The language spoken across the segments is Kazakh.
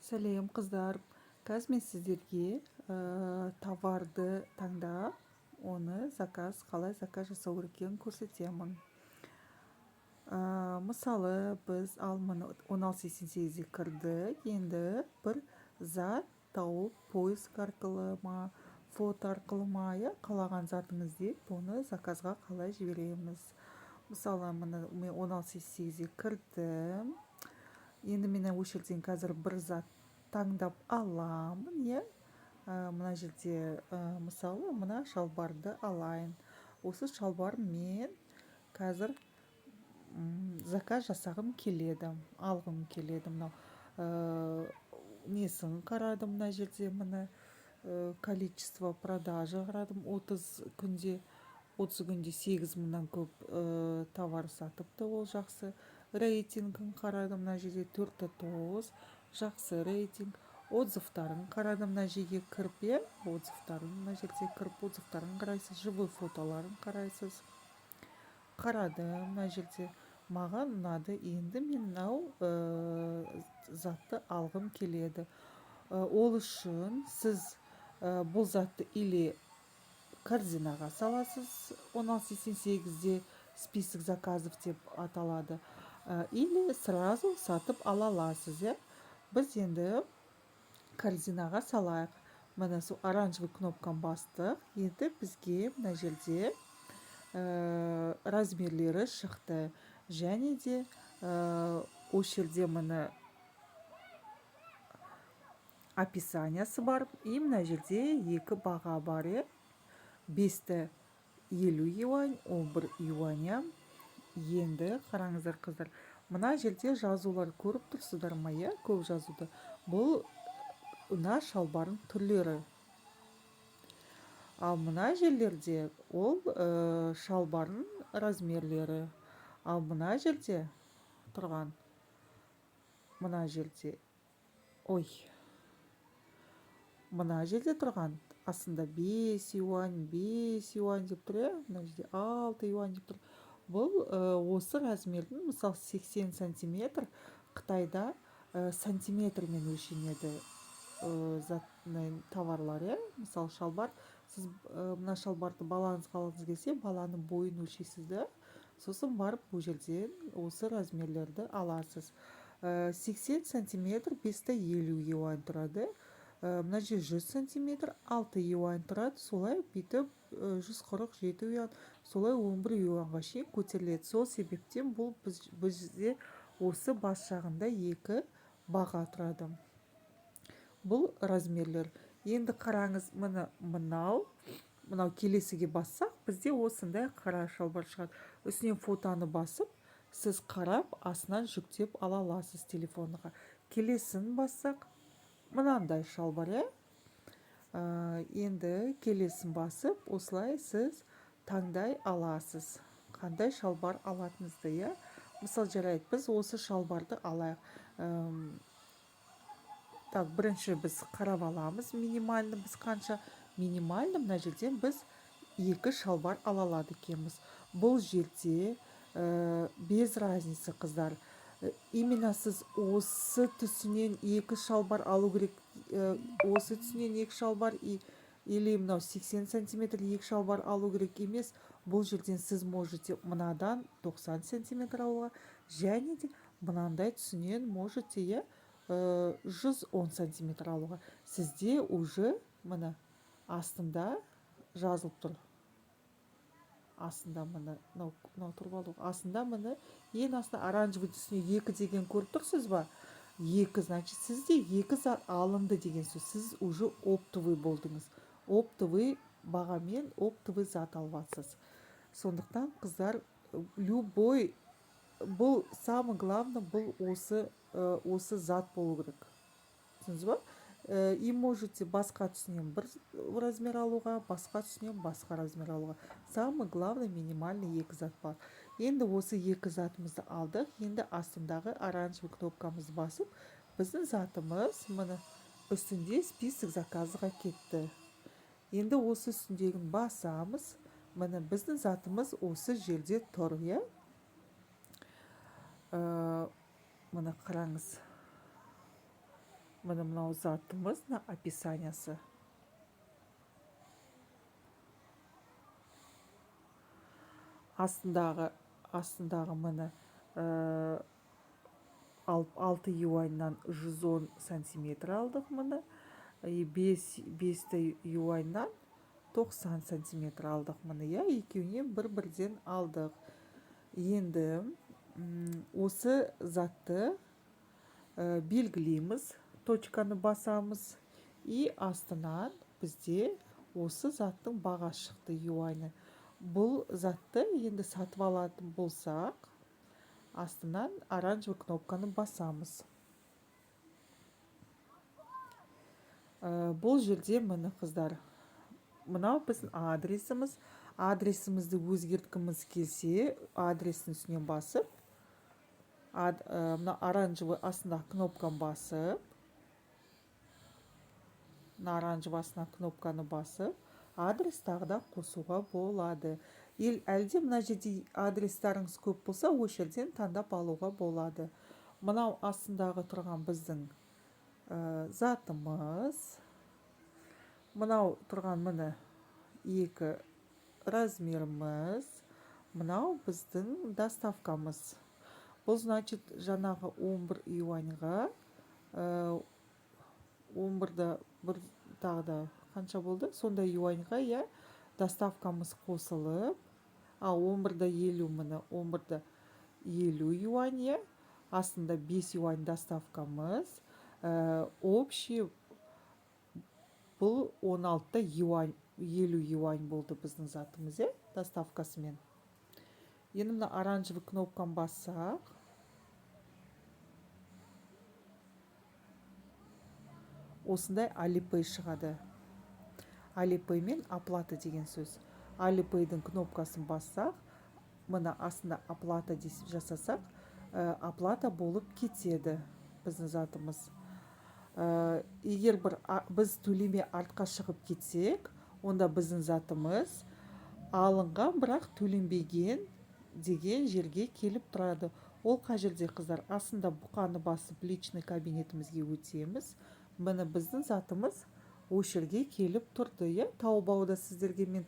Сәлем қыздар. Қазір мен сіздерге товарды таңдап, оны қалай заказ жасау керек екенін көрсетемін. Мысалы, біз алманы 1688-ге кірдік. Енді бір зат тауып, поиск арқылы ма, фото арқылы ма, қалаған затыңызды оны заказға қалай жібереміз. Мысалы, мен 1688-ге кірдім. Енді мен осы жерден қазір бір зат таңдап аламын, мына жерде мысалы мына шалбарды алайын. Осы шалбарын мен қазір заказ жасағым келеді, алғым келеді. Мынау несін қарадым, мына жерде мына количество продажа қарадым. 30 күнде 8 мыңнан көп товар сатыпты, ол жақсы. Рейтингін қарадым, мына жерде 4-9, жақсы рейтинг. Отзывтарын қарадым, мына жерге кіріп, отзывтарын, мына жерде кіріп отзывтарын қарайсыз, живой фотоларын қарайсыз. Қарадым, мына жерде маған ұнады. Енді мен мынау затты алғым келеді. Ол үшін сіз бұл затты или корзинаға саласыз, 1688-де список заказов деп аталады, или сразу сатып ала аласыз. Біз енді корзинаға салайық. Мына сол оранжевый кнопканы бастық. Енді бізге мына жерде размерлері шықты. Және де осы жерде мына описаниясы бар. И мына жерде екі баға бар. 5-ті 50 юань, 11 юаня. Енді қараңыздар қыздар, мына жерде жазулар көріп тұрсыздар ма? Көп жазуды. Бұл мына шалбардың түрлері. Ал мына жерлерде ол шалбардың размерлері. Ал мына жерде тұрған, мына жерде тұрған астында 5 юань, 5 юань деп тұр, мына жерде 6 юань деп тұр. Бұл осы размердің, мысалы 80 сантиметр, Қытайда сантиметрмен өлшенеді товарлар. Мысалы шалбар, сіз мына шалбарды балаңызға алғыңыз келсе, баланың бойын өлшейсіз, сосын барып бұл жерден осы размерлерді аласыз. 80 сантиметр 5-50 юань тұрады. Мына жер 100 сантиметр 6 юань тұрады. Солай бүйтіп 147 юань, солай 11 юанға шейін көтеріледі. Сол себептен бұл бізде осы бас жағында екі баға тұрады. Бұл размерлер. Енді қараңыз, мынау келесіге бассақ, бізде осындай қара шалбар шығады. Үстінен фотоны басып, сіз қарап, астынан жүктеп ала аласыз телефонға. Келесін бассақ, мынандай шалбар. Енді келесін басып, осылай сіз таңдай аласыз. Қандай шалбар алатынызды. Мысал жарайды, біз осы шалбарды алайық. Бірінші біз қарап аламыз. Минимальны біз қанша? Минимальны мына жерден біз 2 шалбар ала алады екенбіз. Бұл жерде без разницы, қыздар. Именно сіз осы түсінен 2 шалбар алу керек. Осы түсінен 2 шалбар или мынау 80 сантиметр 2 шалбар алу керек емес. Бұл жерден сіз можете мынадан 90 сантиметр алуға, және де мынандай түсінен можете 110 сантиметр алуға. Сізде уже мына астында жазылып тұр. Астында мына тұрып алу. Астында мына ең астында оранжевый түсіне 2 деген көріп тұрсыз ба? 2, значит, сізде 2 зат алынды деген сөз. Сіз уже оптовый болдыңыз. Оптовый бағамен оптовый зат алғансыз. Сондықтан, қыздар, любой, бұл самый главный, бұл осы зат болу керек. Түсініз ба? И можете басқа түсінен бір размер алуға, басқа түсінен басқа размер алуға. Самый главный минимальный 2 зат бар. Енді осы 2 затымызды алдық. Енді астындағы оранжевый кнопкамызды басып, біздің затымыз мына үстінде список заказға кетті. Енді осы үстіндегін басамыз. Міне біздің затымыз осы жерде тұр. Міне қараңыз. міне мынау затымыз мына описаниясы. астындағы міне 6 юаньнан 110 сантиметр алдық міне. 5 юаньнан 90 сантиметр алдық міне. Екеуіне бір-бірден алдық. Енді осы затты белгілейміз, точканы басамыз. И астынан бізде осы заттың бағасы шықты, юаны. Бұл затты енді сатып алатын болсақ, астынан оранжевый кнопканы басамыз. Бұл жерде міне қыздар, мынау біздің адресіміз. Адресімізді өзгерткіміз келсе, адрестің үстінен басып, мына оранжевый астына кнопканы басып, адрес тағы да қосуға болады. Әлде мына жерде адрестарыңыз көп болса, осы жерден таңдап алуға болады. Мынау астындағы тұрған біздің затымыз. Мынау тұрған міне 2 размеріміз. Мынау біздің доставкамыз. Бұл значит жаңағы 11 юаньға 11-ді бір тағы да қанша болды? Сондай юаньға доставкамыз қосылып, 11-ді 50 міне 11-ді 50 юань, астында 5 юань доставкамыз. Общий бұл 16 юань, 50 юань болды біздің затымыз, доставкасымен. Енді мына оранжевый кнопканы бассақ, осындай Alipay шығады. Alipay мен оплата деген сөз. Alipay'дің кнопкасын бассақ, мына астында оплата жасасақ, оплата болып кетеді біздің затымыз. Егер біз төлеме артқа шығып кетсек, онда біздің затымыз алынған, бірақ төленбеген деген жерге келіп тұрады. Ол қажерде қыздар, астында бұқаны басып личный кабинетімізге өтеміз. Міне біздің затымыз осы жерге келіп тұрды. Таобауда сіздерге мен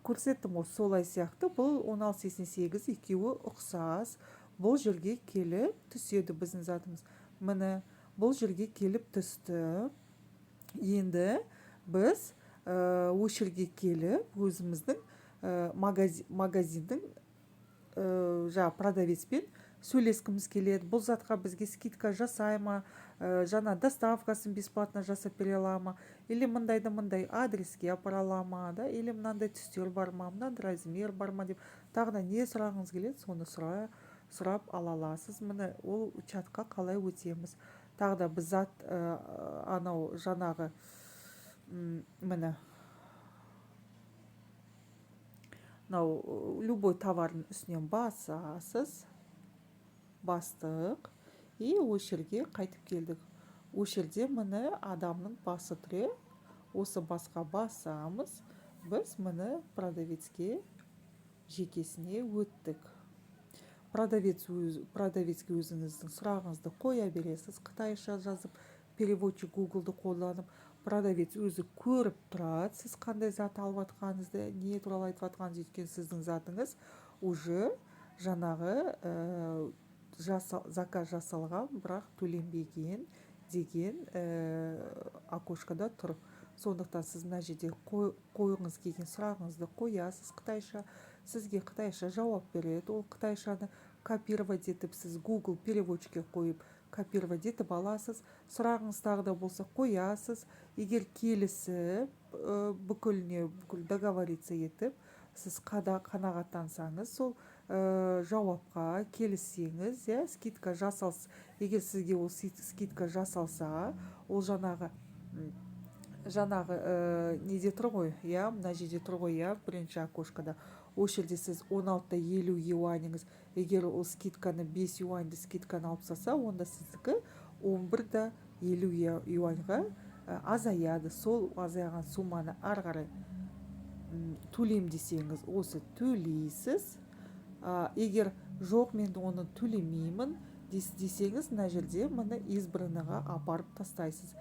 көрсеттім, солай сияқты. Бұл 1688 екеуі ұқсас. Бұл жерге келіп түседі біздің затымыз. Міне бұл жерге келіп түсті. Енді біз осы жерге келіп өзіміздің магазиндің продавецпен сөйлескіміз келеді. Бұл затқа бізге скидка жасай ма, жаңа доставкасын бесплатно жасап бере ала ма, или мындайды мындай адреске апара ала ма, или мынандай түстер бар ма, мынандай размер бар ма деп тағы да не сұрағыңыз келеді, соны сұрап ала аласыз. Міне ол учетқа қалай өтеміз. Тағы да біз зат анау жаңағы міне любой товардың үстінен басасыз. Бастық. И осы жерге қайтып келдік. Осы жерде міне адамның басы тұр. Осы басқа басамыз. Біз міне продавецке жекесіне өттік. Продавецке өзіңіздің сұрағыңызды қоя бересіз. Қытайша жазып, переводчик Google'ды қолданып, продавец өзі көріп тұрады, сіз қандай зат алып жатқаныңызды, не туралы айтып жатқаныңызды. Өйткені сіздің затыңыз уже жаңағы заказ жасалған, бірақ төленбеген деген окошкада тұр. Сондықтан сіз мына жерде қойғыңыз келген сұрағыңызды қоясыз қытайша, сізге қытайша жауап береді. Ол қытайшаны копировать етіп, сіз Google переводчикке қойып, копировать етіп аласыз. Сұрағыңыз тағы да болса қоясыз. Егер келісіп, бүкіл договориться етіп, сіз қанағаттансаңыз, сол жауапқа келіссеңіз, скидка жасалса, егер сізге ол скидка жасалса, ол жаңағы неде тұр ғой, мына жерде тұр ғой, бірінші окошкада. Осы жерде сіз 16-50 юаніңіз, егер ол скидканы 5 юаньді скидканы алып тастаса, онда сіздікі 11-50 юаньға азаяды. Сол азайған сумманы ары қарай төлем десеңіз, осы төлейсіз. Егер жоқ, мен оны төлемеймін десеңіз мына жерде міне избранныйға апарып тастайсыз.